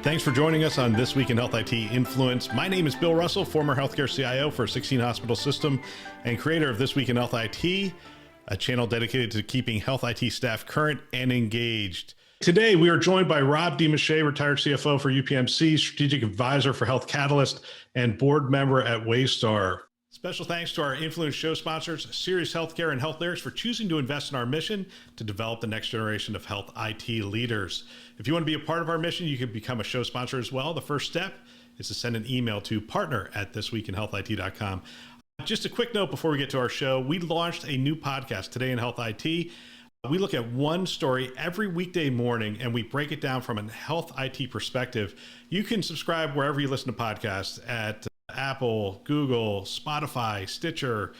Thanks for joining us on This Week in Health IT Influence. My name is Bill Russell, former healthcare CIO for a 16 hospital system and creator of This Week in Health IT, a channel dedicated to keeping health IT staff current and engaged. Today, we are joined by Rob DeMichiei, retired CFO for UPMC, strategic advisor for Health Catalyst, and board member at Waystar. Special thanks to our Influence show sponsors, Sirius Healthcare and Health Lyrics, for choosing to invest in our mission to develop the next generation of health IT leaders. If you want to be a part of our mission, you can become a show sponsor as well. The first step is to send an email to partner@thisweekinhealthit.com. Just a quick note before we get to our show, we launched a new podcast, Today in Health IT. We look at one story every weekday morning and we break it down from a health IT perspective. You can subscribe wherever you listen to podcasts at Apple, Google, Spotify, Stitcher,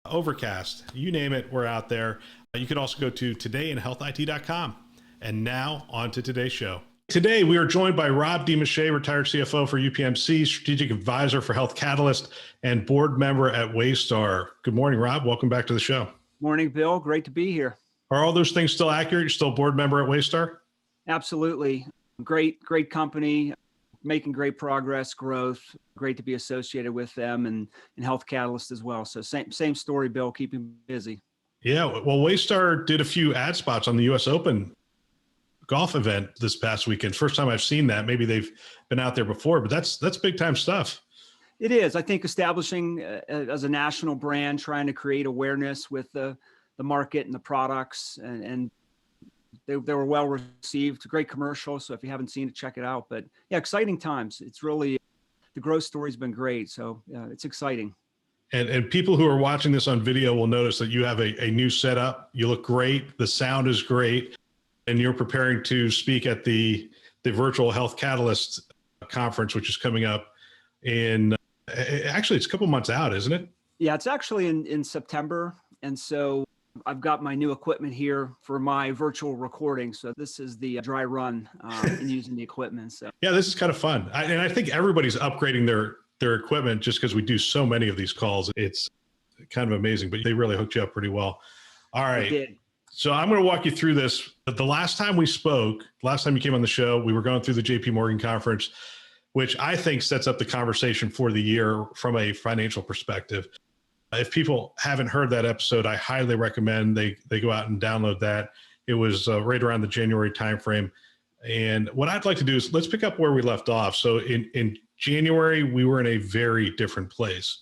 Overcast, you name it, we're out there. You can also go to todayinhealthit.com. And now on to today's show. Today, we are joined by Rob DeMichiei, retired CFO for UPMC, strategic advisor for Health Catalyst, and board member at Waystar. Good morning, Rob. Welcome back to the show. Morning, Bill. Great to be here. Are all those things still accurate? You're still board member at Waystar? Absolutely. Great company, making great progress, growth. Great to be associated with them and Health Catalyst as well. So same story, Bill, keeping busy. Yeah, well, Waystar did a few ad spots on the US Open golf event this past weekend. First time I've seen that. Maybe they've been out there before, but that's big time stuff. It is. I think establishing as a national brand, trying to create awareness with the market and the products, and they were well received. Great commercial. So if you haven't seen it, check it out. But yeah, exciting times. It's really, the growth story's been great. So it's exciting. And people who are watching this on video will notice that you have a new setup. You look great. The sound is great. And you're preparing to speak at the virtual Health Catalyst conference, which is coming up in, actually it's a couple months out, isn't it? Yeah, it's actually in September. And so I've got my new equipment here for my virtual recording. So this is the dry run in using the equipment. So yeah, this is kind of fun. And I think everybody's upgrading their equipment just because we do so many of these calls. It's kind of amazing, but they really hooked you up pretty well. All right. I did. So I'm going to walk you through this. The last time we spoke, last time you came on the show, we were going through the JP Morgan conference, which I think sets up the conversation for the year from a financial perspective. If people haven't heard that episode, I highly recommend they go out and download that. It was right around the January timeframe. And what I'd like to do is let's pick up where we left off. So in January, we were in a very different place.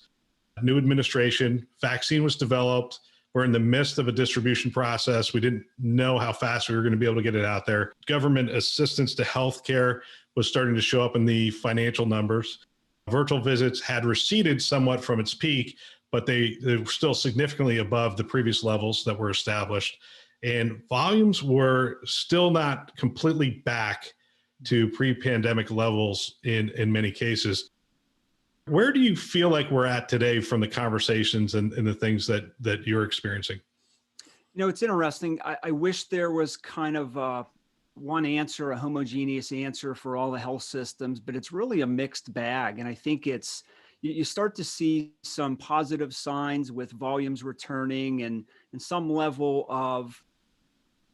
New administration, vaccine was developed. We're in the midst of a distribution process. We didn't know how fast we were going to be able to get it out there. Government assistance to healthcare was starting to show up in the financial numbers. Virtual visits had receded somewhat from its peak, but they were still significantly above the previous levels that were established. And volumes were still not completely back to pre-pandemic levels in many cases. Where do you feel like we're at today from the conversations and the things that you're experiencing? You know, it's interesting. I wish there was kind of one answer, a homogeneous answer for all the health systems, but it's really a mixed bag. And I think you start to see some positive signs with volumes returning and some level of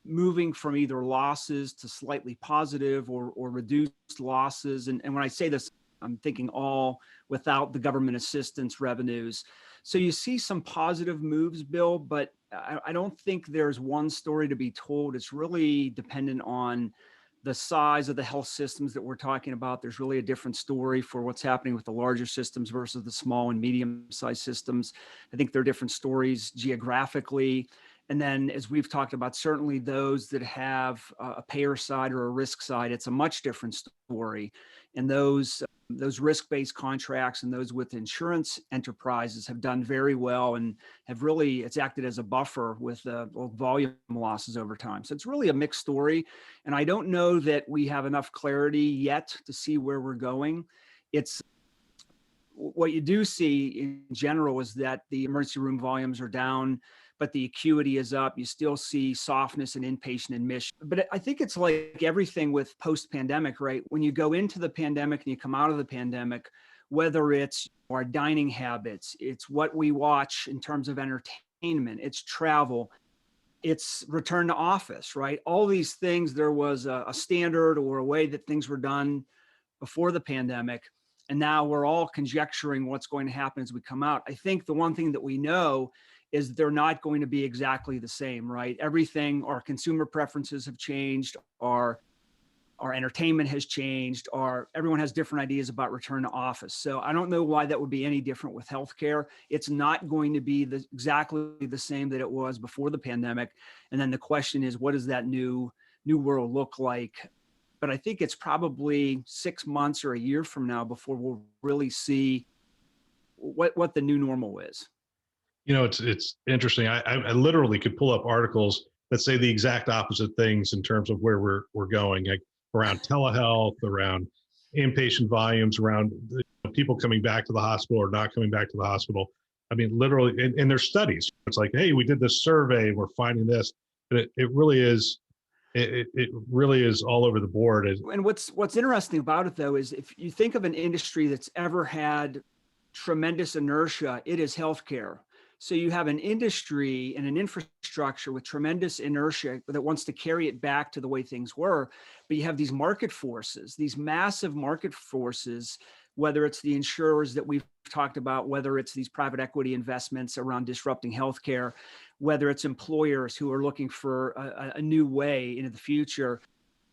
moving from either losses to slightly positive or reduced losses. And when I say this, I'm thinking all without the government assistance revenues. So you see some positive moves, Bill, but I don't think there's one story to be told. It's really dependent on the size of the health systems that we're talking about. There's really a different story for what's happening with the larger systems versus the small and medium-sized systems. I think there are different stories geographically. And then as we've talked about, certainly those that have a payer side or a risk side, it's a much different story. And those risk-based contracts and those with insurance enterprises have done very well and it's acted as a buffer with volume losses over time. So it's really a mixed story. And I don't know that we have enough clarity yet to see where we're going. It's what you do see in general is that the emergency room volumes are down, but the acuity is up. You still see softness in inpatient admission. But I think it's like everything with post-pandemic, right? When you go into the pandemic and you come out of the pandemic, whether it's our dining habits, it's what we watch in terms of entertainment, it's travel, it's return to office, right? All these things, there was a standard or a way that things were done before the pandemic. And now we're all conjecturing what's going to happen as we come out. I think the one thing that we know is they're not going to be exactly the same, right? Everything, our consumer preferences have changed, our entertainment has changed, everyone has different ideas about return to office. So I don't know why that would be any different with healthcare. It's not going to be exactly the same that it was before the pandemic. And then the question is, what does that new world look like? But I think it's probably 6 months or a year from now before we'll really see what the new normal is. It's interesting. I literally could pull up articles that say the exact opposite things in terms of where we're going, like around telehealth, around inpatient volumes, around people coming back to the hospital or not coming back to the hospital. I mean, literally, and there's studies. It's like, hey, we did this survey, we're finding this, but it really is. It really is all over the board. And what's interesting about it, though, is if you think of an industry that's ever had tremendous inertia, it is healthcare. So you have an industry and an infrastructure with tremendous inertia that wants to carry it back to the way things were. But you have these market forces, these massive market forces, whether it's the insurers that we've talked about, whether it's these private equity investments around disrupting healthcare, whether it's employers who are looking for a new way into the future,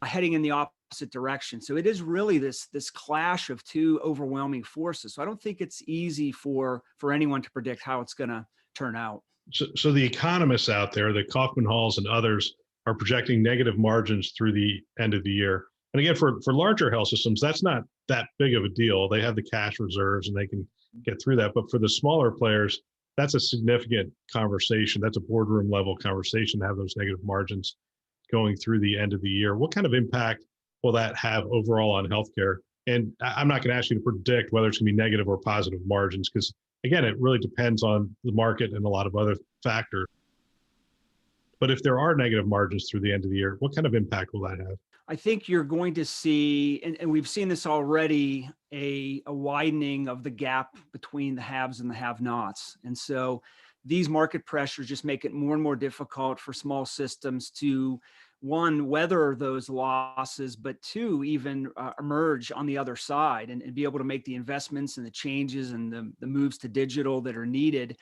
heading in the opposite direction. So it is really this clash of two overwhelming forces. So I don't think it's easy for anyone to predict how it's going to turn out. So the economists out there, the Kaufman Halls and others, are projecting negative margins through the end of the year. And again, for larger health systems, that's not that big of a deal. They have the cash reserves and they can get through that. But for the smaller players, that's a significant conversation. That's a boardroom level conversation to have those negative margins going through the end of the year. What kind of impact will that have overall on healthcare? And I'm not going to ask you to predict whether it's going to be negative or positive margins, because again, it really depends on the market and a lot of other factors. But if there are negative margins through the end of the year, what kind of impact will that have? I think you're going to see, and we've seen this already, a widening of the gap between the haves and the have-nots. And so these market pressures just make it more and more difficult for small systems to, one, weather those losses, but two, even emerge on the other side and be able to make the investments and the changes and the moves to digital that are needed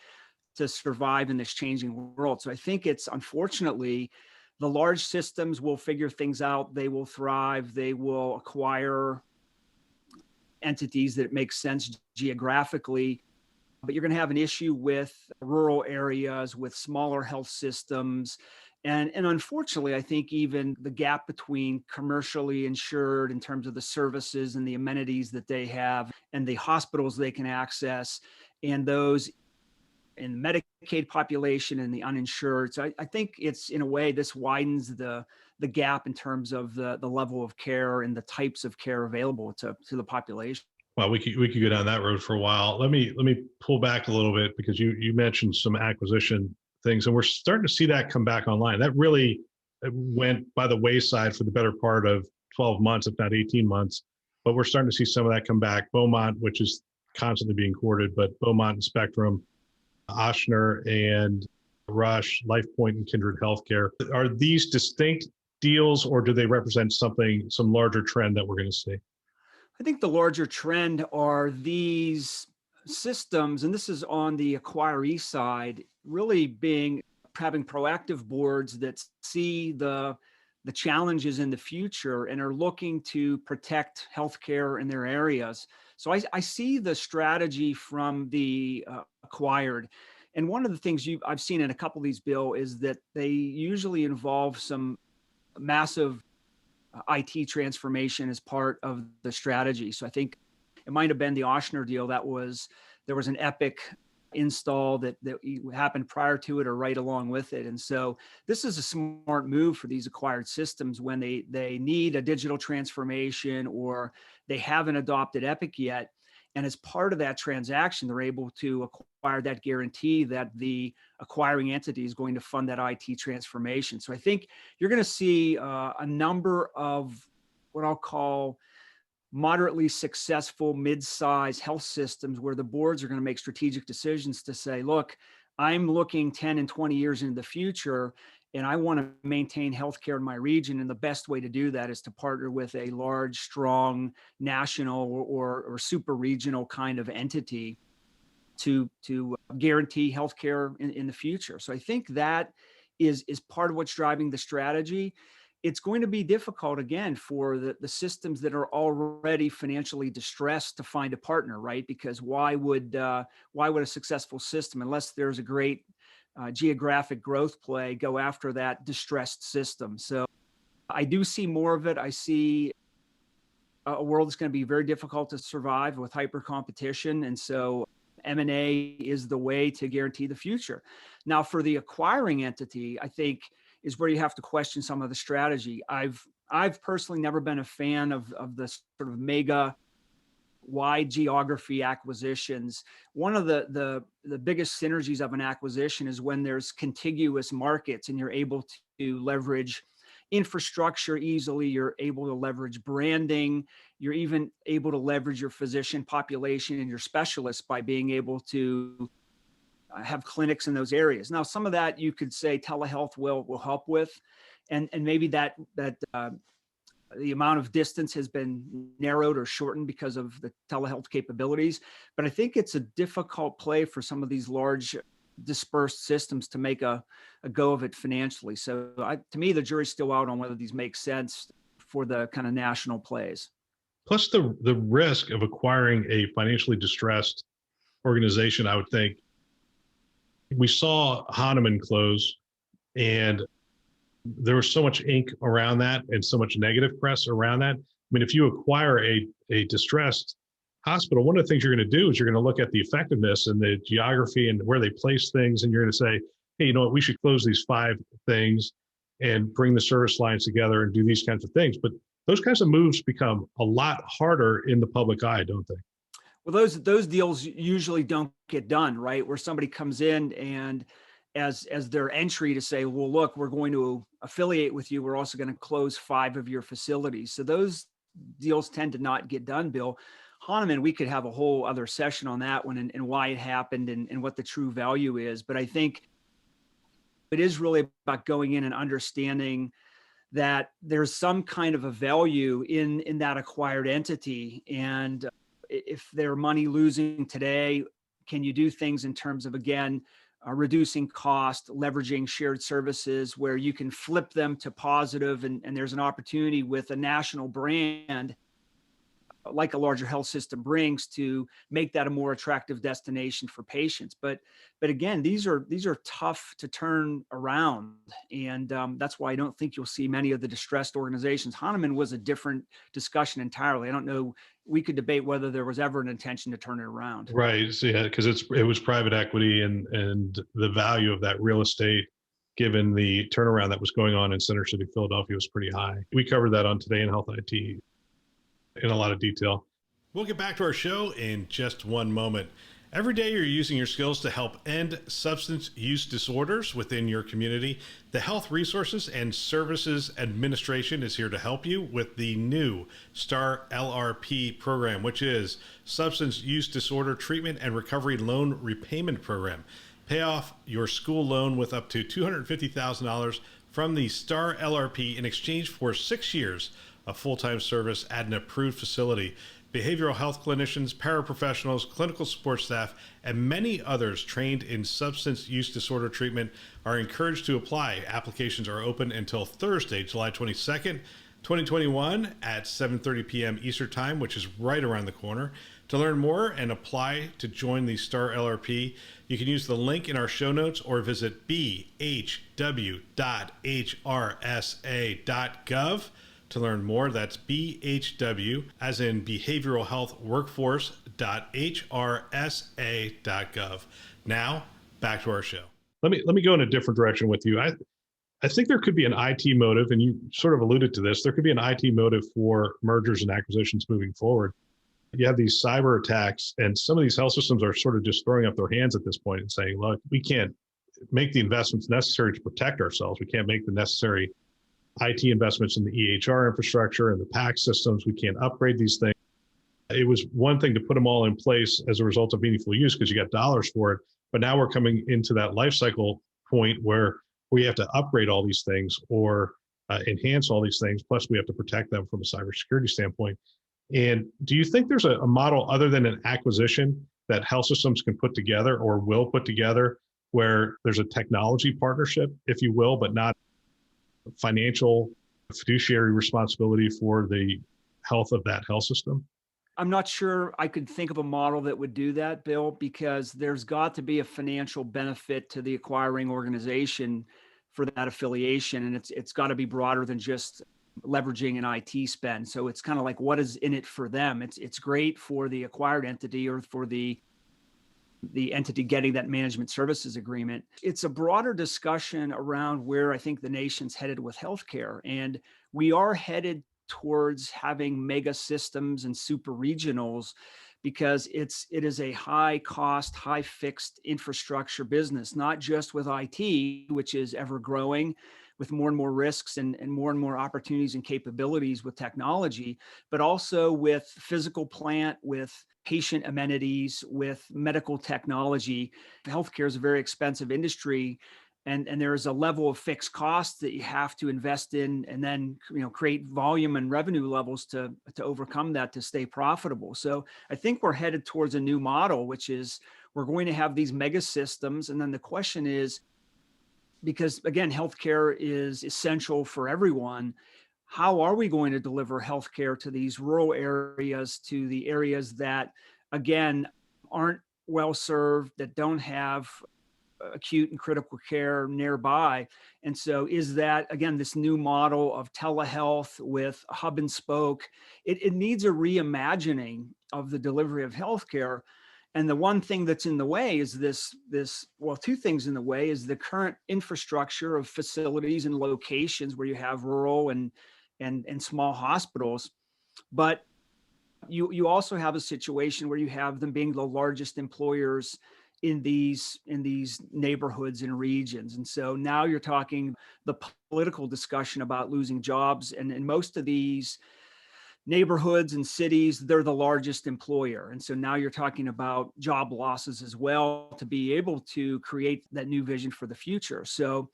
to survive in this changing world. So I think it's, unfortunately, the large systems will figure things out. They will thrive. They will acquire entities that make sense geographically. But you're going to have an issue with rural areas, with smaller health systems. And unfortunately, I think even the gap between commercially insured in terms of the services and the amenities that they have and the hospitals they can access, and those in the Medicaid population and the uninsured. So I think it's, in a way, this widens the gap in terms of the level of care and the types of care available to the population. Well, we could go down that road for a while. Let me pull back a little bit, because you mentioned some acquisition things, and we're starting to see that come back online. That really went by the wayside for the better part of 12 months, if not 18 months. But we're starting to see some of that come back. Beaumont, which is constantly being courted, but Beaumont and Spectrum, Ochsner and Rush, LifePoint and Kindred Healthcare. Are these distinct deals, or do they represent some larger trend that we're going to see? I think the larger trend are these systems, and this is on the acquiree side, really having proactive boards that see the challenges in the future and are looking to protect healthcare in their areas. So I see the strategy from the acquired. And one of the things I've seen in a couple of these, Bill, is that they usually involve some massive IT transformation as part of the strategy. So I think it might have been the Ochsner deal. There was an Epic install that happened prior to it or right along with it. And so this is a smart move for these acquired systems when they need a digital transformation or they haven't adopted Epic yet. And as part of that transaction, they're able to acquire that guarantee that the acquiring entity is going to fund that IT transformation. So I think you're going to see a number of what I'll call moderately successful mid-size health systems where the boards are going to make strategic decisions to say, look, I'm looking 10 and 20 years into the future, and I want to maintain healthcare in my region. And the best way to do that is to partner with a large, strong national or super regional kind of entity to guarantee healthcare in the future. So I think that is part of what's driving the strategy. It's going to be difficult again for the systems that are already financially distressed to find a partner, right? Because why would a successful system, unless there's a great geographic growth play, go after that distressed system? So I do see more of it. I see a world that's going to be very difficult to survive with hyper competition, and so M&A is the way to guarantee the future. Now, for the acquiring entity, I think is where you have to question some of the strategy. I've personally never been a fan of the sort of mega wide geography acquisitions. One of the biggest synergies of an acquisition is when there's contiguous markets and you're able to leverage infrastructure easily, you're able to leverage branding, you're even able to leverage your physician population and your specialists by being able to have clinics in those areas. Now, some of that you could say telehealth will help with, and maybe that the amount of distance has been narrowed or shortened because of the telehealth capabilities. But I think it's a difficult play for some of these large dispersed systems to make a go of it financially. So to me, the jury's still out on whether these make sense for the kind of national plays. Plus the risk of acquiring a financially distressed organization, I would think. We saw Hahnemann close, and there was so much ink around that and so much negative press around that. I mean, if you acquire a distressed hospital, one of the things you're going to do is you're going to look at the effectiveness and the geography and where they place things. And you're going to say, hey, you know what, we should close these 5 things and bring the service lines together and do these kinds of things. But those kinds of moves become a lot harder in the public eye, don't they? Well, those deals usually don't get done, right? Where somebody comes in and as their entry to say, well, look, we're going to affiliate with you. We're also going to close 5 of your facilities. So those deals tend to not get done, Bill. Hahnemann, we could have a whole other session on that one and why it happened and what the true value is. But I think it is really about going in and understanding that there's some kind of a value in that acquired entity. And if they're money losing today, can you do things in terms of, again, reducing cost, leveraging shared services where you can flip them to positive, and there's an opportunity with a national brand like a larger health system brings to make that a more attractive destination for patients. But again, these are tough to turn around, and that's why I don't think you'll see many of the distressed organizations. Hahnemann was a different discussion entirely. I don't know. We could debate whether there was ever an intention to turn it around. Right. So, yeah, because it was private equity and the value of that real estate, given the turnaround that was going on in Center City, Philadelphia, was pretty high. We covered that on Today in Health IT in a lot of detail. We'll get back to our show in just one moment. Every day you're using your skills to help end substance use disorders within your community. The Health Resources and Services Administration is here to help you with the new STAR LRP program, which is Substance Use Disorder Treatment and Recovery Loan Repayment Program. Pay off your school loan with up to $250,000 from the STAR LRP in exchange for 6 years of full-time service at an approved facility. Behavioral health clinicians, paraprofessionals, clinical support staff, and many others trained in substance use disorder treatment are encouraged to apply. Applications are open until Thursday, July 22nd, 2021 at 7:30 p.m. Eastern Time, which is right around the corner. To learn more and apply to join the STAR LRP, you can use the link in our show notes or visit bhw.hrsa.gov. To learn more, that's BHW, as in Behavioral Health Workforce.hrsa.gov. Now, back to our show. Let me go in a different direction with you. I think there could be an IT motive, and you sort of alluded to this. There could be an IT motive for mergers and acquisitions moving forward. You have these cyber attacks, and some of these health systems are sort of just throwing up their hands at this point and saying, look, we can't make the investments necessary to protect ourselves. We can't make the necessary IT investments in the EHR infrastructure and the PACS systems. We can't upgrade these things. It was one thing to put them all in place as a result of meaningful use because you got dollars for it. But now we're coming into that life cycle point where we have to upgrade all these things or enhance all these things. Plus, we have to protect them from a cybersecurity standpoint. And do you think there's a model other than an acquisition that health systems can put together or will put together where there's a technology partnership, if you will, but not financial fiduciary responsibility for the health of that health system? I'm not sure I could think of a model that would do that, Bill, because there's got to be a financial benefit to the acquiring organization for that affiliation. And it's got to be broader than just leveraging an IT spend. So it's kind of like, what is in it for them? It's great for the acquired entity or for the entity getting that management services agreement. It's a broader discussion around where I think the nation's headed with healthcare. And we are headed towards having mega systems and super regionals because it is a high cost, high fixed infrastructure business, not just with IT, which is ever growing with more and more risks and more opportunities and capabilities with technology, but also with physical plant, with patient amenities, with medical technology. Healthcare is a very expensive industry. And there is a level of fixed costs that you have to invest in and then create volume and revenue levels to overcome that to stay profitable. So I think we're headed towards a new model, which is we're going to have these mega systems. And then the question is, because again, healthcare is essential for everyone, how are we going to deliver healthcare to these rural areas, to the areas that, again, aren't well served, that don't have acute and critical care nearby? And so is that, again, this new model of telehealth with hub and spoke? It needs a reimagining of the delivery of healthcare. And the one thing that's in the way is two things in the way is the current infrastructure of facilities and locations where you have rural and small hospitals. But you also have a situation where you have them being the largest employers in these neighborhoods and regions. And so now you're talking the political discussion about losing jobs. And in most of these neighborhoods and cities, they're the largest employer. And so now you're talking about job losses as well to be able to create that new vision for the future. So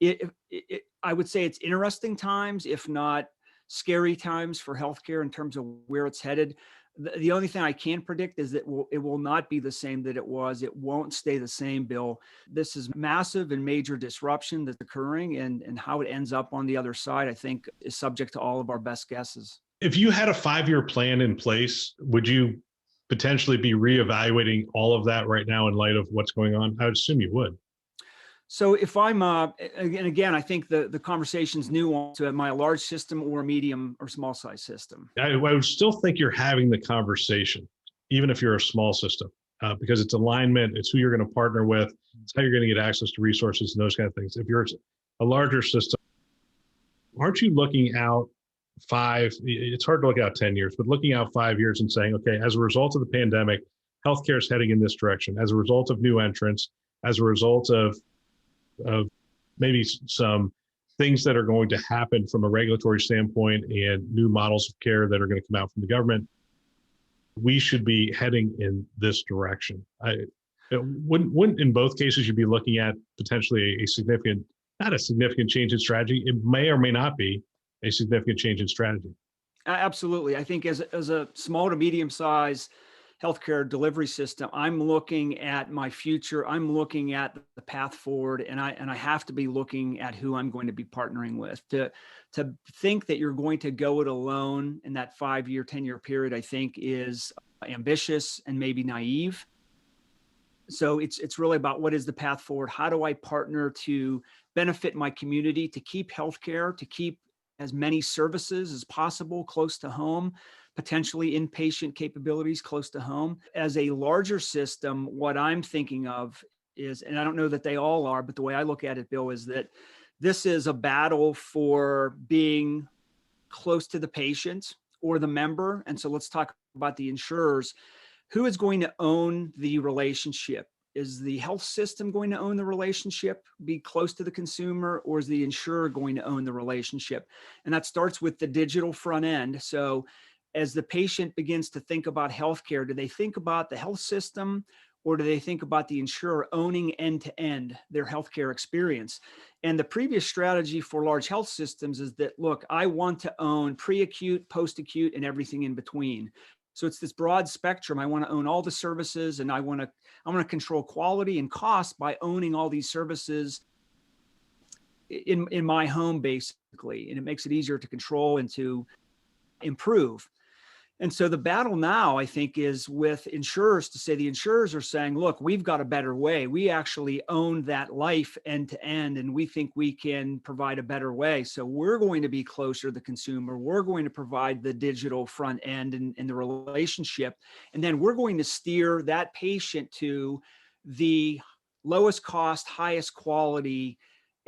I would say it's interesting times, if not scary times for healthcare in terms of where it's headed. The only thing I can predict is that it will not be the same that it was. It won't stay the same, Bill. This is massive and major disruption that's occurring, and how it ends up on the other side, I think, is subject to all of our best guesses. If you had a 5-year plan in place, would you potentially be reevaluating all of that right now in light of what's going on? I would assume you would. So if I'm, again, I think the conversation's nuanced to am I a large system or a medium or small size system? I would still think you're having the conversation, even if you're a small system, because it's alignment, it's who you're going to partner with, it's how you're going to get access to resources and those kind of things. If you're a larger system, aren't you looking out it's hard to look out 10 years, but looking out 5 years and saying, okay, as a result of the pandemic, healthcare is heading in this direction. As a result of new entrants, as a result of maybe some things that are going to happen from a regulatory standpoint and new models of care that are going to come out from the government, we should be heading in this direction. Wouldn't in both cases you'd be looking at potentially not a significant change in strategy. It may or may not be a significant change in strategy. Absolutely. I think as a small to medium size healthcare delivery system, I'm looking at my future. I'm looking at the path forward, and I have to be looking at who I'm going to be partnering with. To think that you're going to go it alone in that 5-year, 10-year period, I think is ambitious and maybe naive. So it's really about what is the path forward? How do I partner to benefit my community, to keep healthcare, to keep as many services as possible close to home, potentially inpatient capabilities close to home. As a larger system, what I'm thinking of is, and I don't know that they all are, but the way I look at it, Bill, is that this is a battle for being close to the patient or the member. And so let's talk about the insurers. Who is going to own the relationship? Is the health system going to own the relationship, be close to the consumer, or is the insurer going to own the relationship? And that starts with the digital front end. So as the patient begins to think about healthcare, do they think about the health system, or do they think about the insurer owning end-to-end their healthcare experience? And the previous strategy for large health systems is that, look, I want to own pre-acute, post-acute, and everything in between. So it's this broad spectrum. I want to own all the services, and I want to control quality and cost by owning all these services in my home, basically. And it makes it easier to control and to improve. And so the battle now, I think, is with insurers to say the insurers are saying, look, we've got a better way. We actually own that life end to end, and we think we can provide a better way. So we're going to be closer to the consumer. We're going to provide the digital front end and the relationship. And then we're going to steer that patient to the lowest cost, highest quality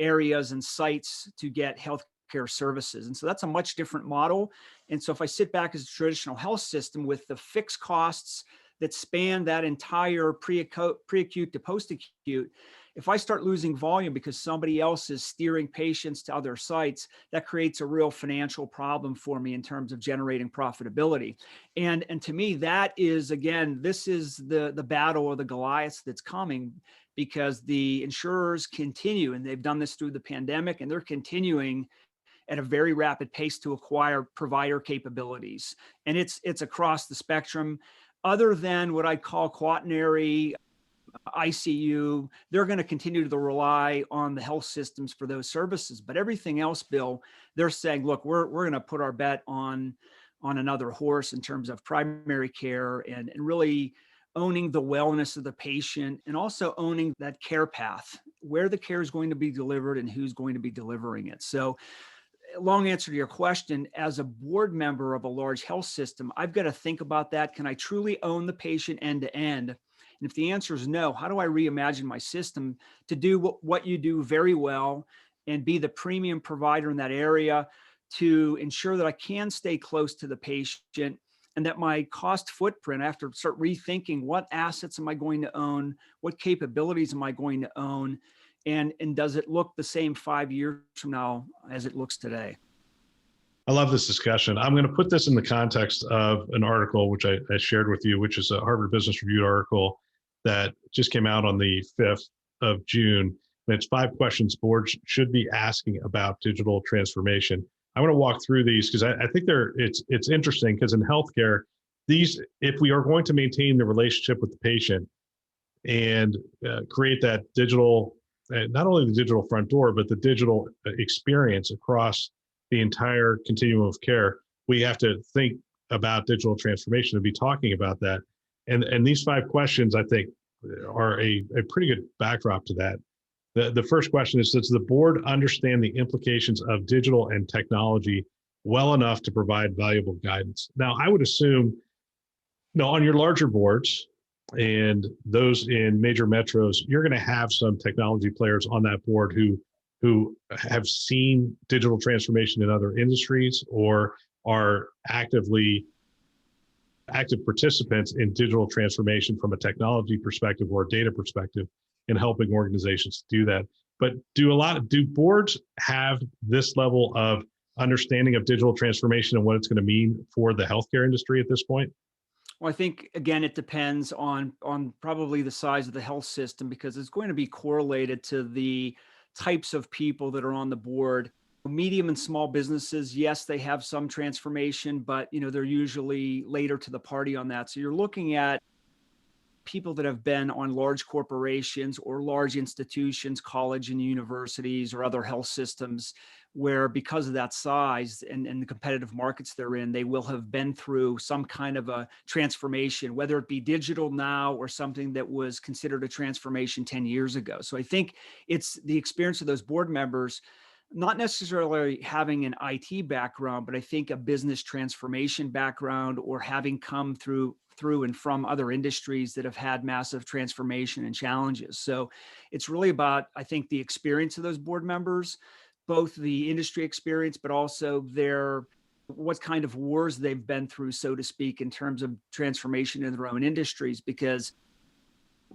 areas and sites to get healthcare services. And so that's a much different model. And so if I sit back as a traditional health system with the fixed costs that span that entire pre-acute to post-acute, if I start losing volume because somebody else is steering patients to other sites, that creates a real financial problem for me in terms of generating profitability. And to me, that is, again, this is the battle of the Goliaths that's coming, because the insurers continue, and they've done this through the pandemic, and they're continuing at a very rapid pace to acquire provider capabilities. And it's across the spectrum. Other than what I call quaternary ICU, they're going to continue to rely on the health systems for those services. But everything else, Bill, they're saying, look, we're going to put our bet on another horse in terms of primary care and really owning the wellness of the patient, and also owning that care path, where the care is going to be delivered and who's going to be delivering it. So, long answer to your question, as a board member of a large health system, I've got to think about that. Can I truly own the patient end to end? And if the answer is no, how do I reimagine my system to do what you do very well and be the premium provider in that area, to ensure that I can stay close to the patient, and that my cost footprint, I have to start rethinking what assets am I going to own, what capabilities am I going to own, and does it look the same 5 years from now as it looks today? I love this discussion. I'm going to put this in the context of an article which I shared with you, which is a Harvard Business Review article that just came out on the 5th of June. And it's 5 questions boards should be asking about digital transformation. I want to walk through these because I think it's interesting, because in healthcare, if we are going to maintain the relationship with the patient and create that digital, not only the digital front door, but the digital experience across the entire continuum of care, we have to think about digital transformation and be talking about that. And these 5 questions, I think, are a pretty good backdrop to that. The first question is, does the board understand the implications of digital and technology well enough to provide valuable guidance? Now, I would assume, on your larger boards and those in major metros, you're going to have some technology players on that board who have seen digital transformation in other industries or are active participants in digital transformation from a technology perspective or a data perspective, in helping organizations do that. But do boards have this level of understanding of digital transformation and what it's going to mean for the healthcare industry at this point? Well, I think, again, it depends on probably the size of the health system, because it's going to be correlated to the types of people that are on the board. Medium and small businesses, yes, they have some transformation, but they're usually later to the party on that. So you're looking at people that have been on large corporations or large institutions, college and universities or other health systems, where because of that size and the competitive markets they're in, they will have been through some kind of a transformation, whether it be digital now or something that was considered a transformation 10 years ago. So I think it's the experience of those board members, not necessarily having an IT background, but I think a business transformation background, or having come through and from other industries that have had massive transformation and challenges. So it's really about, I think, the experience of those board members, both the industry experience, but also what kind of wars they've been through, so to speak, in terms of transformation in their own industries, because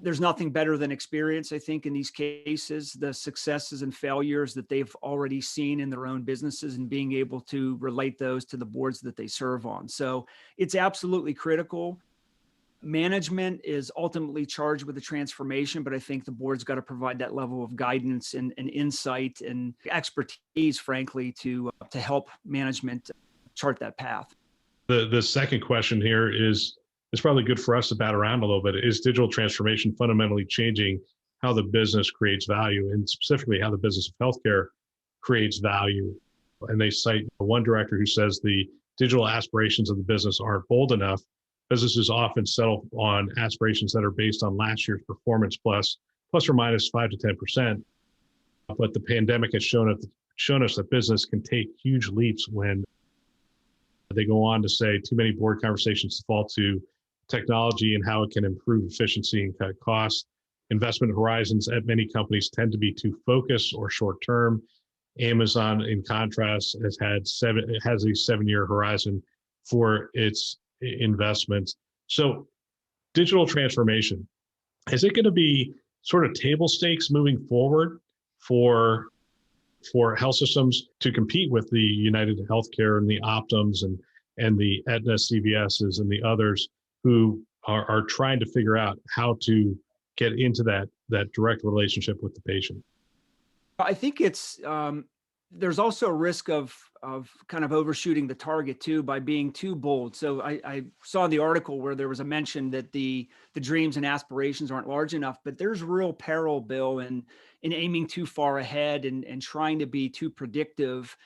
there's nothing better than experience, I think, in these cases, the successes and failures that they've already seen in their own businesses, and being able to relate those to the boards that they serve on. So it's absolutely critical. Management is ultimately charged with the transformation, but I think the board's got to provide that level of guidance and insight and expertise, frankly, to help management chart that path. The second question here is probably good for us to bat around a little bit. Is digital transformation fundamentally changing how the business creates value, and specifically how the business of healthcare creates value? And they cite one director who says the digital aspirations of the business aren't bold enough. Businesses often settle on aspirations that are based on last year's performance plus or minus 5 to 10%. But the pandemic has shown us that business can take huge leaps when they go on to say too many board conversations default to technology and how it can improve efficiency and cut costs. Investment horizons at many companies tend to be too focused or short term. Amazon, in contrast, has a 7-year horizon for its investments. So digital transformation, is it going to be sort of table stakes moving forward for health systems to compete with the United Healthcare and the Optums and the Aetna CVSs and the others who are trying to figure out how to get into that direct relationship with the patient? I think it's there's also a risk of kind of overshooting the target too by being too bold. So I saw the article where there was a mention that the dreams and aspirations aren't large enough, but there's real peril, Bill, in aiming too far ahead and trying to be too predictive.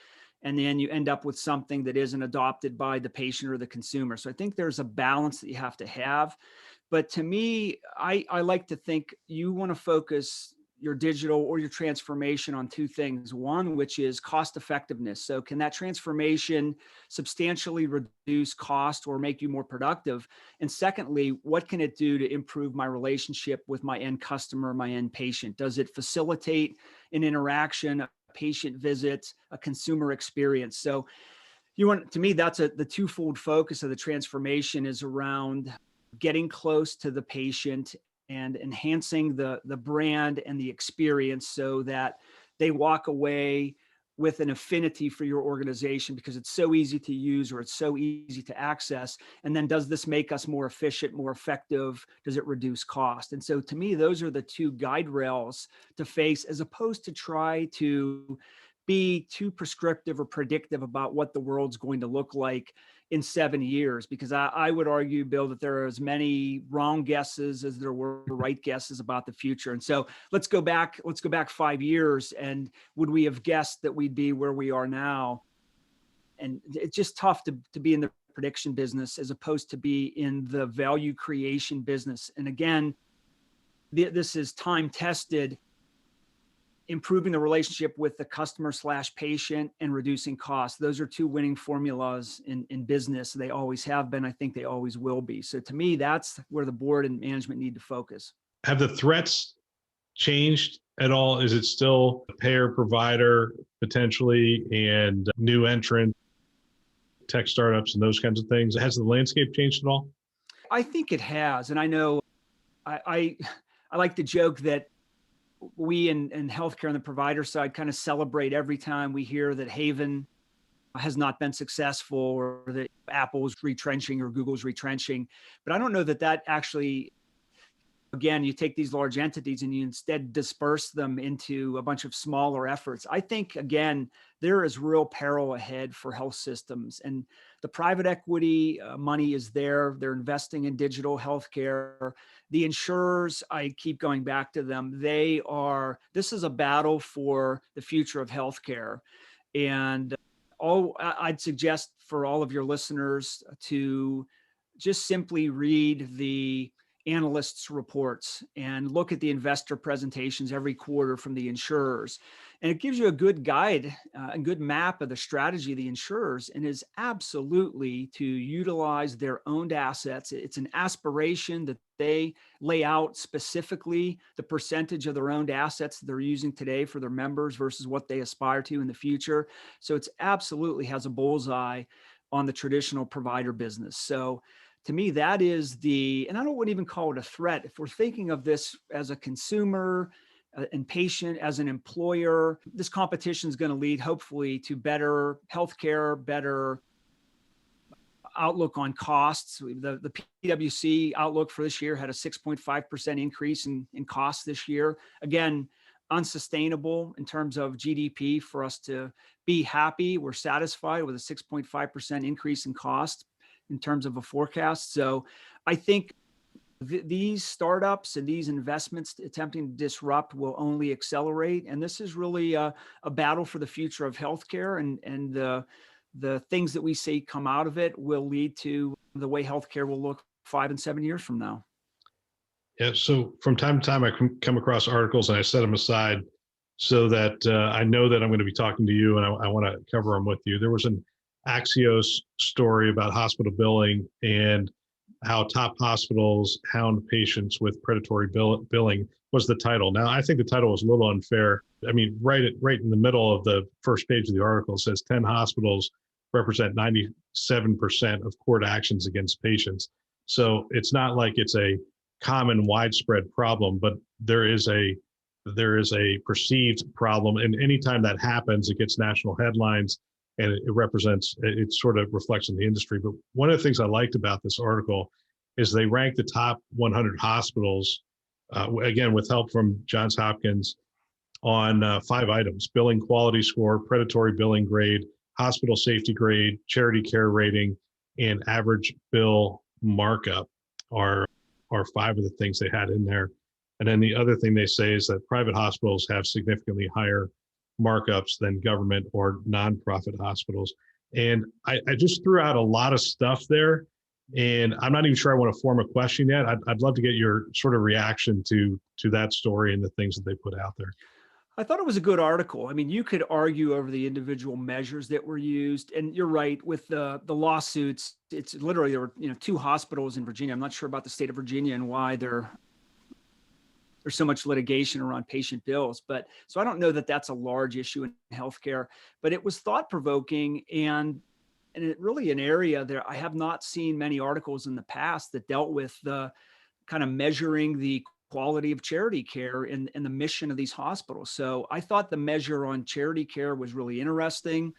And then you end up with something that isn't adopted by the patient or the consumer. So I think there's a balance that you have to have. But to me, I like to think you want to focus your digital or your transformation on two things. One, which is cost effectiveness. So can that transformation substantially reduce cost or make you more productive? And secondly, what can it do to improve my relationship with my end customer, my end patient? Does it facilitate an interaction, a patient visit, a consumer experience? So to me, that's the twofold focus of the transformation is around getting close to the patient and enhancing the brand and the experience so that they walk away with an affinity for your organization because it's so easy to use or it's so easy to access. And then does this make us more efficient, more effective? Does it reduce cost? And so to me, those are the two guide rails to face, as opposed to try to be too prescriptive or predictive about what the world's going to look like in 7 years, because I would argue, Bill, that there are as many wrong guesses as there were right guesses about the future. And so let's go back 5 years, and would we have guessed that we'd be where we are now? And it's just tough to be in the prediction business as opposed to be in the value creation business. And again, this is time tested. Improving the relationship with the customer/patient and reducing costs. Those are two winning formulas in business. They always have been. I think they always will be. So to me, that's where the board and management need to focus. Have the threats changed at all? Is it still a payer provider potentially and new entrant, tech startups and those kinds of things? Has the landscape changed at all? I think it has. And I know I like to joke that we in healthcare on the provider side kind of celebrate every time we hear that Haven has not been successful or that Apple's retrenching or Google's retrenching. But I don't know that actually, again, you take these large entities and you instead disperse them into a bunch of smaller efforts. I think, again, there is real peril ahead for health systems, and the private equity money is there. They're investing in digital healthcare. The insurers, I keep going back to them. This is a battle for the future of healthcare. And I'd suggest for all of your listeners to just simply read the analysts' reports and look at the investor presentations every quarter from the insurers. And it gives you a good guide, a good map of the strategy of the insurers, and is absolutely to utilize their owned assets. It's an aspiration that they lay out specifically the percentage of their owned assets that they're using today for their members versus what they aspire to in the future. So it's absolutely has a bullseye on the traditional provider business. So to me, that is and I wouldn't even call it a threat. If we're thinking of this as a consumer and patient, as an employer, this competition is going to lead hopefully to better healthcare, better outlook on costs. The PwC outlook for this year had a 6.5% increase in costs this year. Again, unsustainable in terms of GDP for us to be happy. We're satisfied with a 6.5% increase in cost in terms of a forecast. So I think these startups and these investments attempting to disrupt will only accelerate. And this is really a battle for the future of healthcare, and the things that we see come out of it will lead to the way healthcare will look 5 and 7 years from now. Yeah. So from time to time, I come across articles and I set them aside so that I know that I'm going to be talking to you, and I want to cover them with you. There was an Axios story about hospital billing and how top hospitals hound patients with predatory billing was the title. Now, I think the title was a little unfair. I mean, right in the middle of the first page of the article, it says 10 hospitals represent 97% of court actions against patients. So it's not like it's a common widespread problem, but there is a perceived problem. And anytime that happens, it gets national headlines, and it sort of reflects on the industry. But one of the things I liked about this article is they ranked the top 100 hospitals, again, with help from Johns Hopkins, on 5 items: billing quality score, predatory billing grade, hospital safety grade, charity care rating, and average bill markup are 5 of the things they had in there. And then the other thing they say is that private hospitals have significantly higher markups than government or nonprofit hospitals. And I just threw out a lot of stuff there, and I'm not even sure I want to form a question yet. I'd love to get your sort of reaction to that story and the things that they put out there. I thought it was a good article. I mean, you could argue over the individual measures that were used, and you're right with the lawsuits. It's literally there were 2 hospitals in Virginia. I'm not sure about the state of Virginia and why there's so much litigation around patient bills, but so I don't know that that's a large issue in healthcare. But it was thought provoking, and it really an area that I have not seen many articles in the past that dealt with the kind of measuring the quality of charity care and the mission of these hospitals. So I thought the measure on charity care was really interesting.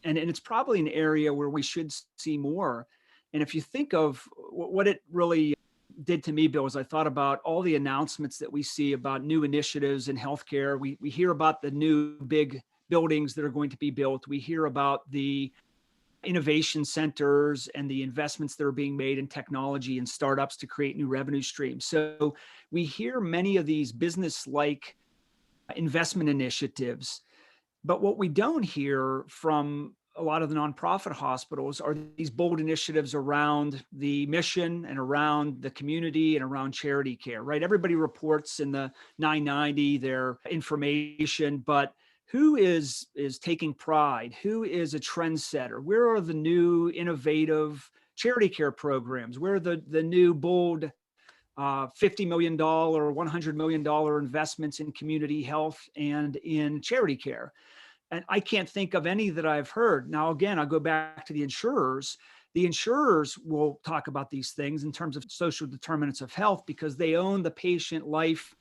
And it's probably an area where we should see more. And if you think of what it really did to me, Bill, is I thought about all the announcements that we see about new initiatives in healthcare. We hear about the new big buildings that are going to be built. We hear about the innovation centers and the investments that are being made in technology and startups to create new revenue streams. So we hear many of these business-like investment initiatives, but what we don't hear from a lot of the nonprofit hospitals are these bold initiatives around the mission and around the community and around charity care, right? Everybody reports in the 990 their information, but who is taking pride? Who is a trendsetter? Where are the new innovative charity care programs? Where are the new bold $50 million, $100 million investments in community health and in charity care? And I can't think of any that I've heard. Now, again, I'll go back to the insurers. The insurers will talk about these things in terms of social determinants of health because they own the patient life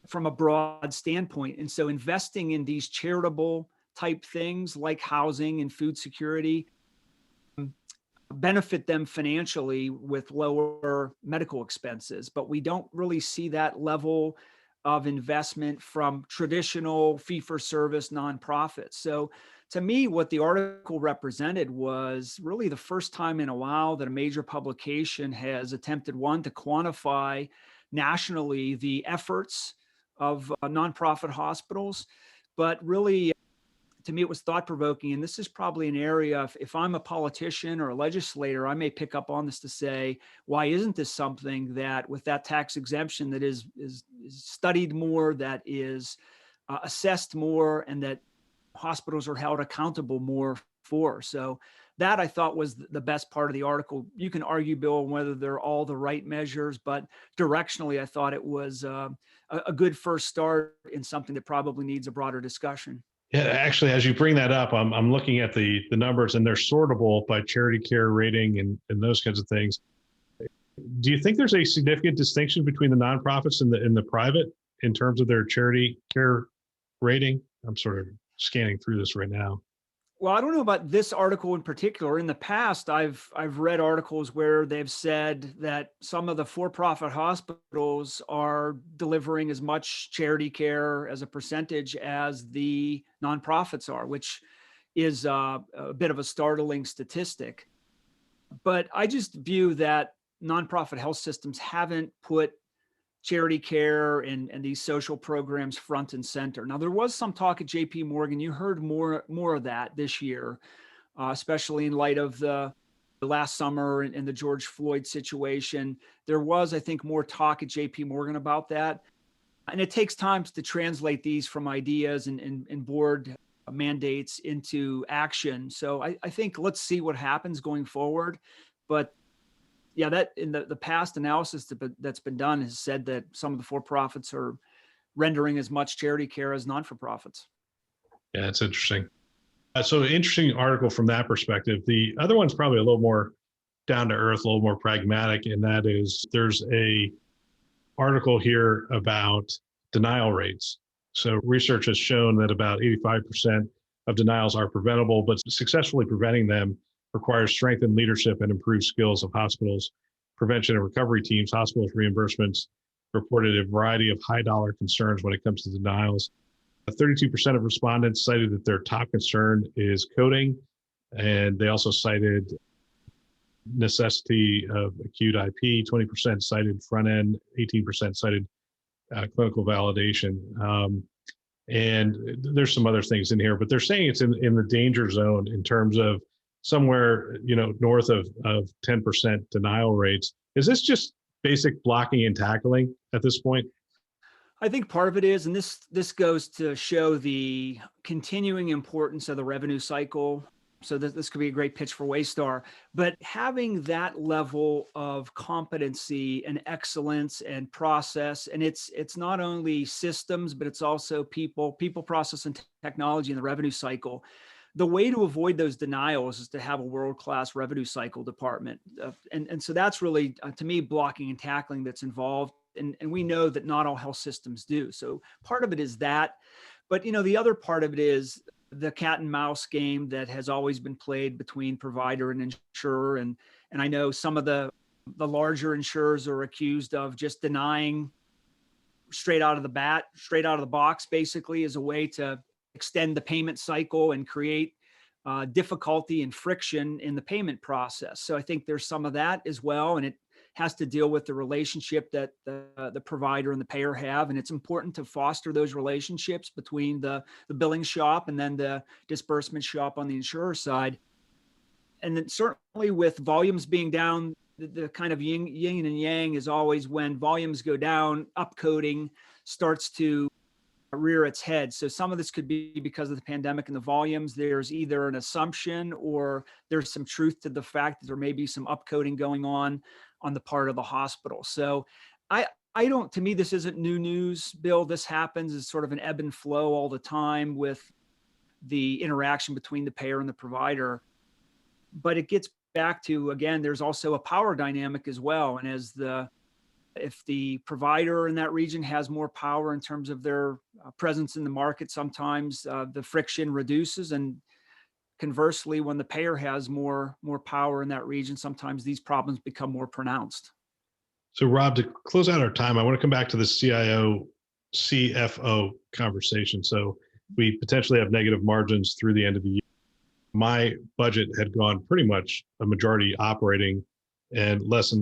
from a broad standpoint. And so investing in these charitable type things like housing and food security benefit them financially with lower medical expenses. But we don't really see that level of investment from traditional fee-for-service nonprofits. So to me, what the article represented was really the first time in a while that a major publication has attempted, one, to quantify nationally the efforts of nonprofit hospitals, but really, to me, it was thought-provoking. And this is probably an area, if I'm a politician or a legislator, I may pick up on this to say, why isn't this something that with that tax exemption that is studied more, that is assessed more, and that hospitals are held accountable more for? So that I thought was the best part of the article. You can argue, Bill, whether they're all the right measures, but directionally, I thought it was a good first start in something that probably needs a broader discussion. Yeah, actually, as you bring that up, I'm looking at the numbers, and they're sortable by charity care rating and those kinds of things. Do you think there's a significant distinction between the nonprofits and the private in terms of their charity care rating? I'm sort of scanning through this right now. Well, I don't know about this article in particular. In the past, I've read articles where they've said that some of the for-profit hospitals are delivering as much charity care as a percentage as the nonprofits are, which is a bit of a startling statistic. But I just view that nonprofit health systems haven't put charity care and these social programs front and center. Now, there was some talk at JP Morgan. You heard more of that this year, especially in light of the last summer and the George Floyd situation. There was, I think, more talk at JP Morgan about that. And it takes time to translate these from ideas and board mandates into action. So I think let's see what happens going forward. But yeah, that in the past analysis that's been done has said that some of the for-profits are rendering as much charity care as non-for-profits. Yeah, it's interesting. So interesting article from that perspective. The other one's probably a little more down to earth, a little more pragmatic, and that is there's a article here about denial rates. So research has shown that about 85% of denials are preventable, but successfully preventing them requires strengthened leadership and improved skills of hospitals. Prevention and recovery teams, hospitals reimbursements reported a variety of high dollar concerns when it comes to denials. 32% of respondents cited that their top concern is coding, and they also cited necessity of acute IP. 20% cited front end, 18% cited clinical validation. And there's some other things in here, but they're saying it's in the danger zone in terms of somewhere, north of 10% denial rates. Is this just basic blocking and tackling at this point? I think part of it is, and this goes to show the continuing importance of the revenue cycle. So this could be a great pitch for Waystar, but having that level of competency and excellence and process, and it's not only systems, but it's also people, process, and technology in the revenue cycle. The way to avoid those denials is to have a world-class revenue cycle department. And so that's really, to me, blocking and tackling that's involved. And we know that not all health systems do. So part of it is that. But, the other part of it is the cat and mouse game that has always been played between provider and insurer. And I know some of the larger insurers are accused of just denying straight out of the box, basically, as a way to extend the payment cycle and create difficulty and friction in the payment process. So I think there's some of that as well. And it has to deal with the relationship that the provider and the payer have. And it's important to foster those relationships between the billing shop and then the disbursement shop on the insurer side. And then certainly with volumes being down, the kind of yin and yang is always when volumes go down, upcoding starts to rear its head. So some of this could be because of the pandemic and the volumes. There's either an assumption or there's some truth to the fact that there may be some upcoding going on the part of the hospital. So to me, this isn't new news, Bill. This happens as sort of an ebb and flow all the time with the interaction between the payer and the provider. But it gets back to, again, there's also a power dynamic as well. And if the provider in that region has more power in terms of their presence in the market, sometimes the friction reduces. And conversely, when the payer has more power in that region, sometimes these problems become more pronounced. So Rob, to close out our time, I want to come back to the CIO CFO conversation. So we potentially have negative margins through the end of the year. My budget had gone pretty much a majority operating and less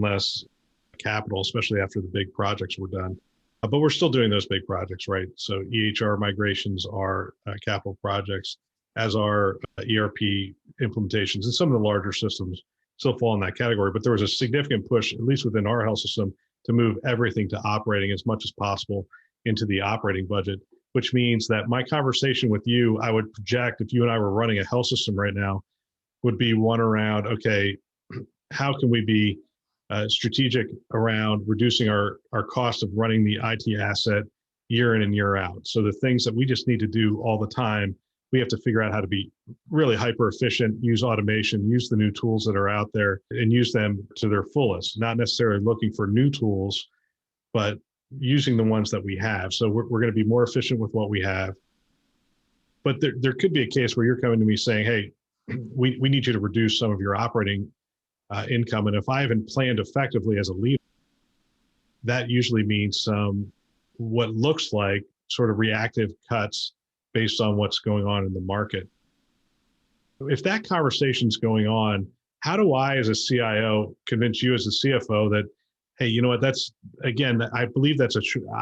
capital, especially after the big projects were done. But we're still doing those big projects, right? So EHR migrations are capital projects, as are ERP implementations, and some of the larger systems still fall in that category. But there was a significant push, at least within our health system, to move everything to operating as much as possible into the operating budget, which means that my conversation with you, I would project, if you and I were running a health system right now, would be one around, okay, how can we be strategic around reducing our cost of running the IT asset year in and year out? So the things that we just need to do all the time, we have to figure out how to be really hyper efficient, use automation, use the new tools that are out there and use them to their fullest, not necessarily looking for new tools, but using the ones that we have. So we're going to be more efficient with what we have. But there could be a case where you're coming to me saying, hey, we need you to reduce some of your operating income. And if I haven't planned effectively as a leader, that usually means some what looks like sort of reactive cuts based on what's going on in the market. If that conversation's going on, how do I, as a CIO, convince you as a CFO that, hey, you know what, that's, again, I believe that's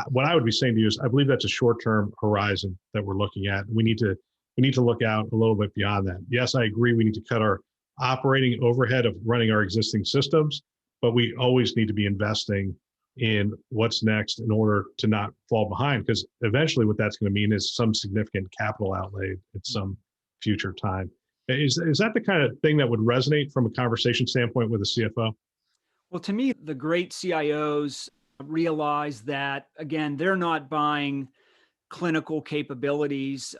what I would be saying to you is, I believe that's a short-term horizon that we're looking at. We need to look out a little bit beyond that. Yes, I agree. We need to cut our operating overhead of running our existing systems, but we always need to be investing in what's next in order to not fall behind, because eventually what that's going to mean is some significant capital outlay at some future time. Is that the kind of thing that would resonate from a conversation standpoint with a CFO? Well, to me, the great CIOs realize that, again, they're not buying clinical capabilities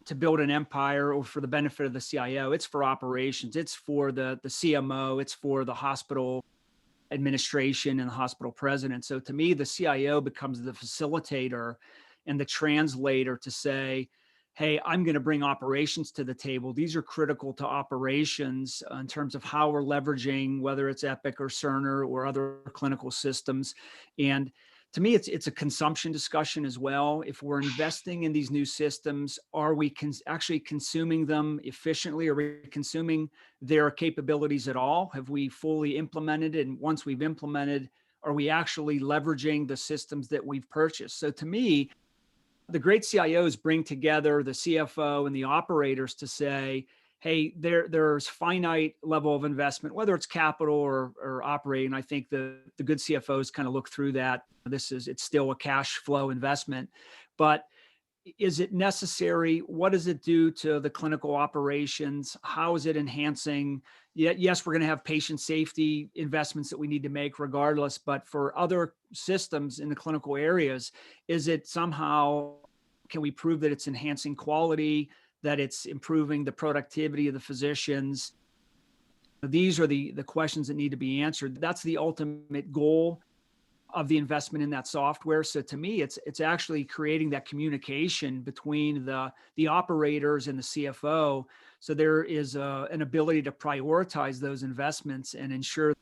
to build an empire or for the benefit of the CIO. It's for operations. It's for the CMO. It's for the hospital administration and the hospital president. So to me, the CIO becomes the facilitator and the translator to say, hey, I'm going to bring operations to the table. These are critical to operations in terms of how we're leveraging, whether it's Epic or Cerner or other clinical systems. And to me, it's a consumption discussion as well. If we're investing in these new systems, are we actually consuming them efficiently? Are we consuming their capabilities at all? Have we fully implemented it? And once we've implemented, are we actually leveraging the systems that we've purchased? So to me, the great CIOs bring together the CFO and the operators to say, hey, there's finite level of investment, whether it's capital or operating. I think the good CFOs kind of look through that. It's still a cash flow investment, but is it necessary? What does it do to the clinical operations? How is it enhancing? Yes, we're going to have patient safety investments that we need to make regardless, but for other systems in the clinical areas, is it somehow, can we prove that it's enhancing quality, that it's improving the productivity of the physicians? These are the questions that need to be answered. That's the ultimate goal of the investment in that software. So to me, it's actually creating that communication between the operators and the CFO. So there is an ability to prioritize those investments and ensure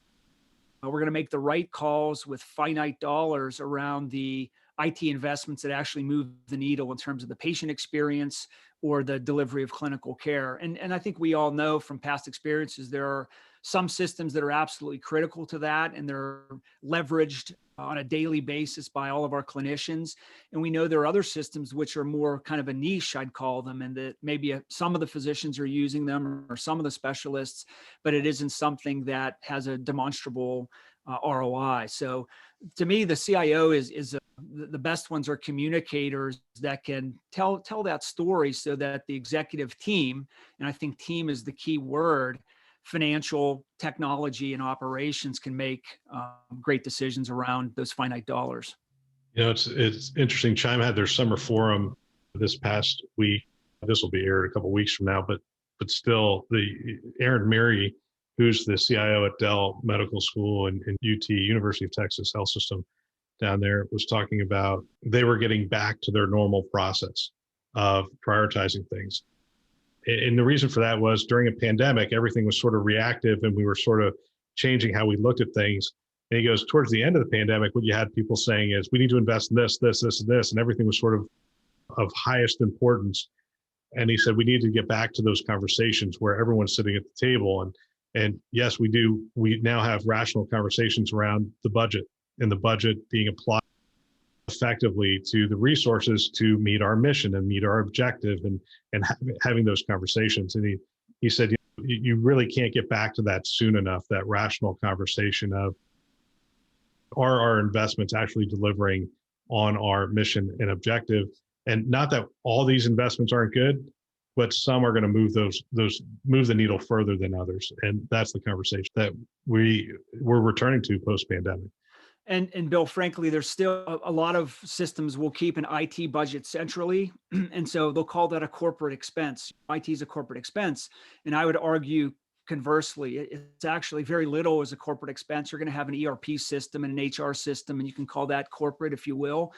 we're going to make the right calls with finite dollars around the IT investments that actually move the needle in terms of the patient experience or the delivery of clinical care. And I think we all know from past experiences, there are some systems that are absolutely critical to that, and they're leveraged on a daily basis by all of our clinicians. And we know there are other systems which are more kind of a niche, I'd call them, and that maybe some of the physicians are using them or some of the specialists, but it isn't something that has a demonstrable ROI. So to me, the CIO is the best ones are communicators that can tell that story so that the executive team, and I think team is the key word, financial, technology, and operations can make great decisions around those finite dollars. You know, it's interesting. Chime had their summer forum this past week. This will be aired a couple of weeks from now, but still, the Aaron Mary, who's the CIO at Dell Medical School and UT, University of Texas Health System down there, was talking about they were getting back to their normal process of prioritizing things. And the reason for that was during a pandemic, everything was sort of reactive and we were sort of changing how we looked at things. And he goes, towards the end of the pandemic, what you had people saying is, we need to invest in this, this, this, and this. And everything was sort of highest importance. And he said, we need to get back to those conversations where everyone's sitting at the table. And yes, we do. We now have rational conversations around the budget and the budget being applied effectively to the resources to meet our mission and meet our objective and having those conversations. And he said, you really can't get back to that soon enough, that rational conversation of, are our investments actually delivering on our mission and objective? And not that all these investments aren't good, but some are going to move move the needle further than others. And that's the conversation that we're returning to post-pandemic. And Bill, frankly, there's still a lot of systems will keep an IT budget centrally. And so they'll call that a corporate expense. IT is a corporate expense. And I would argue conversely, it's actually very little as a corporate expense. You're going to have an ERP system and an HR system, and you can call that corporate if you will.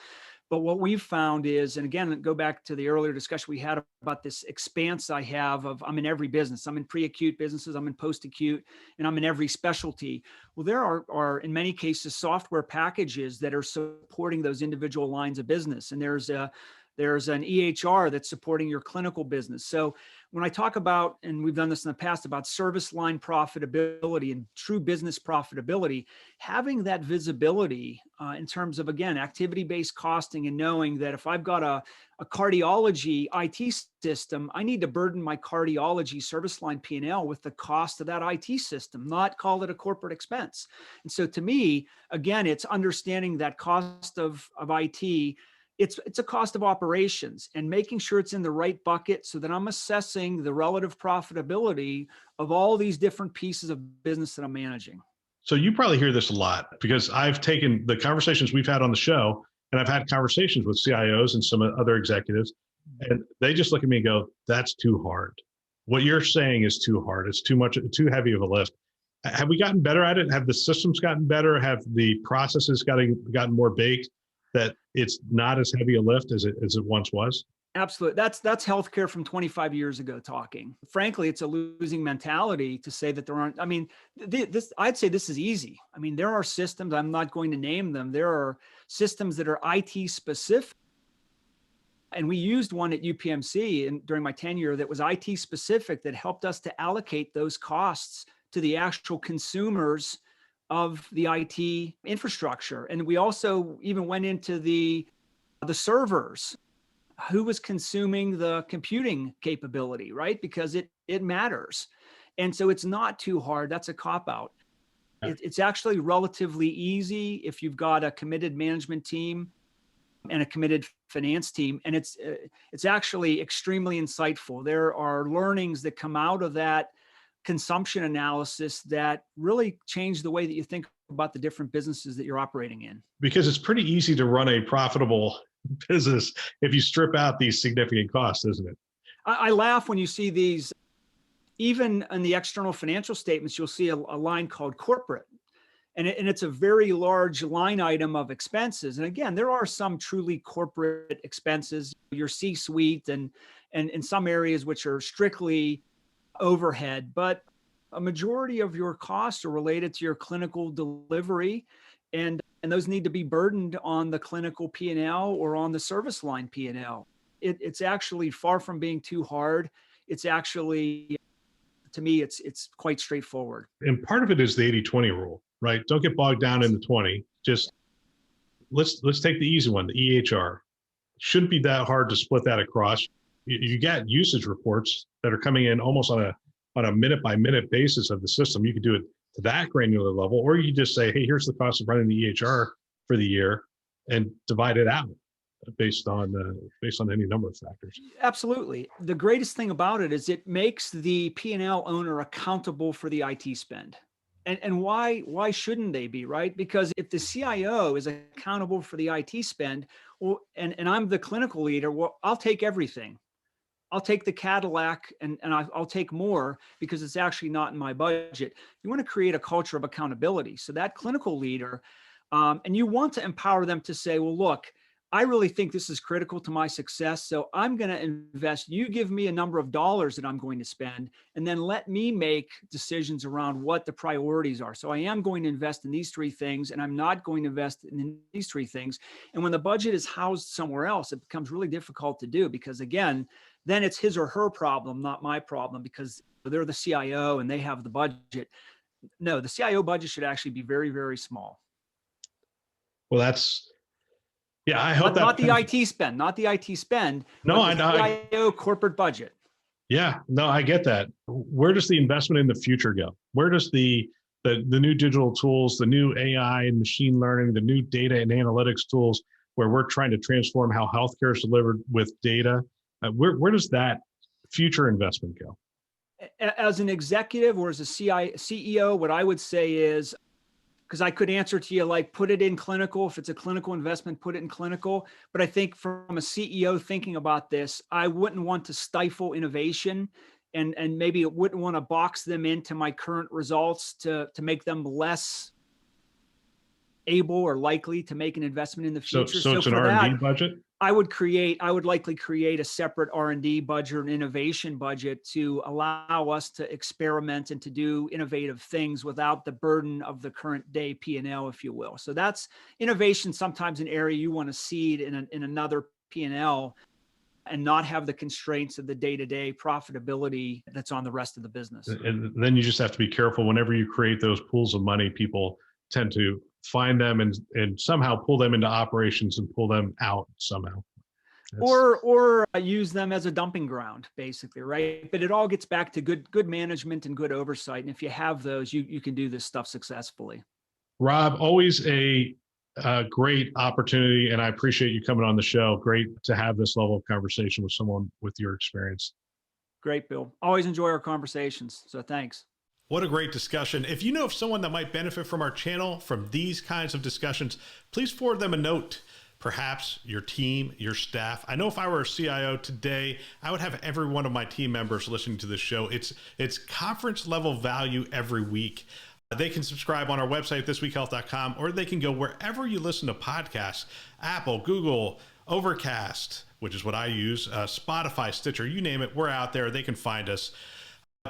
But what we've found is, and again, go back to the earlier discussion we had about this expanse I have of I'm in every business. I'm in pre-acute businesses, I'm in post-acute, and I'm in every specialty. Well, there are in many cases software packages that are supporting those individual lines of business. And there's an EHR that's supporting your clinical business. So when I talk about, and we've done this in the past, about service line profitability and true business profitability, having that visibility in terms of, again, activity-based costing and knowing that if I've got a cardiology IT system, I need to burden my cardiology service line P&L with the cost of that IT system, not call it a corporate expense. And so to me, again, it's understanding that cost of IT. It's a cost of operations and making sure it's in the right bucket so that I'm assessing the relative profitability of all these different pieces of business that I'm managing. So you probably hear this a lot because I've taken the conversations we've had on the show and I've had conversations with CIOs and some other executives, and they just look at me and go, that's too hard. What you're saying is too hard. It's too much, too heavy of a lift. Have we gotten better at it? Have the systems gotten better? Have the processes gotten more baked that it's not as heavy a lift as it once was? Absolutely. That's healthcare from 25 years ago talking. Frankly, it's a losing mentality to say that there aren't, I mean, I'd say this is easy. I mean, there are systems, I'm not going to name them. There are systems that are IT specific. And we used one at UPMC during my tenure that was IT specific that helped us to allocate those costs to the actual consumers of the IT infrastructure. And we also even went into the servers, who was consuming the computing capability, right? Because it matters. And so it's not too hard. That's a cop-out. It's actually relatively easy if you've got a committed management team and a committed finance team. And it's actually extremely insightful. There are learnings that come out of that consumption analysis that really change the way that you think about the different businesses that you're operating in. Because it's pretty easy to run a profitable business if you strip out these significant costs, isn't it? I laugh when you see these, even in the external financial statements, you'll see a line called corporate. And it's a very large line item of expenses. And again, there are some truly corporate expenses, your C-suite and in some areas which are strictly overhead, but a majority of your costs are related to your clinical delivery, and those need to be burdened on the clinical P&L or on the service line P&L. It's actually far from being too hard. It's actually, to me, it's quite straightforward. And part of it is the 80-20 rule, right? Don't get bogged down in the 20. Just let's take the easy one, the EHR. Shouldn't be that hard to split that across. You get usage reports that are coming in almost on a minute by minute basis of the system. You could do it to that granular level, or you just say, hey, here's the cost of running the EHR for the year and divide it out based on any number of factors. Absolutely. The greatest thing about it is it makes the P&L owner accountable for the IT spend. And why shouldn't they be, right? Because if the CIO is accountable for the IT spend, well, and I'm the clinical leader, well, I'll take everything. I'll take the Cadillac and I'll take more because it's actually not in my budget. You want to create a culture of accountability. So that clinical leader, and you want to empower them to say, well, look, I really think this is critical to my success. So I'm going to invest. You give me a number of dollars that I'm going to spend, and then let me make decisions around what the priorities are. So I am going to invest in these three things, and I'm not going to invest in these three things. And when the budget is housed somewhere else, it becomes really difficult to do because, again, then it's his or her problem, not my problem, because they're the CIO and they have the budget. No, the CIO budget should actually be very, very small. Well, I hope not the IT spend, not the IT spend. No, but the CIO corporate budget. Yeah, no, I get that. Where does the investment in the future go? Where does the new digital tools, the new AI and machine learning, the new data and analytics tools, where we're trying to transform how healthcare is delivered with data, where does that future investment go? As an executive or as a CEO, what I would say is, because I could answer to you like, put it in clinical. If it's a clinical investment, put it in clinical. But I think from a CEO thinking about this, I wouldn't want to stifle innovation and maybe it wouldn't want to box them into my current results to make them less able or likely to make an investment in the So, future. so So it's an for R&D that, budget? I would likely create a separate R&D budget or an innovation budget to allow us to experiment and to do innovative things without the burden of the current day P&L, if you will. So that's innovation, sometimes an area you want to seed in another P&L and not have the constraints of the day-to-day profitability that's on the rest of the business. And then you just have to be careful whenever you create those pools of money. People tend to find them and somehow pull them into operations and pull them out somehow. Or use them as a dumping ground, basically, right? But it all gets back to good management and good oversight. And if you have those, you can do this stuff successfully. Rob, always a great opportunity, and I appreciate you coming on the show. Great to have this level of conversation with someone with your experience. Great, Bill. Always enjoy our conversations. So thanks. What a great discussion. If you know of someone that might benefit from our channel, from these kinds of discussions, please forward them a note. Perhaps your team, your staff. I know if I were a CIO today, I would have every one of my team members listening to this show. It's conference level value every week. They can subscribe on our website, thisweekhealth.com, or they can go wherever you listen to podcasts, Apple, Google, Overcast, which is what I use, Spotify, Stitcher, you name it, we're out there. They can find us.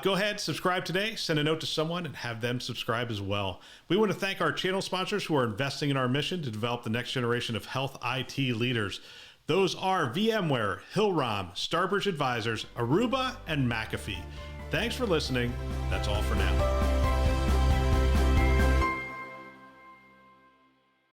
Go ahead, subscribe today, send a note to someone, and have them subscribe as well. We want to thank our channel sponsors who are investing in our mission to develop the next generation of health IT leaders. Those are VMware, Hillrom, Starbridge Advisors, Aruba, and McAfee. Thanks for listening. That's all for now.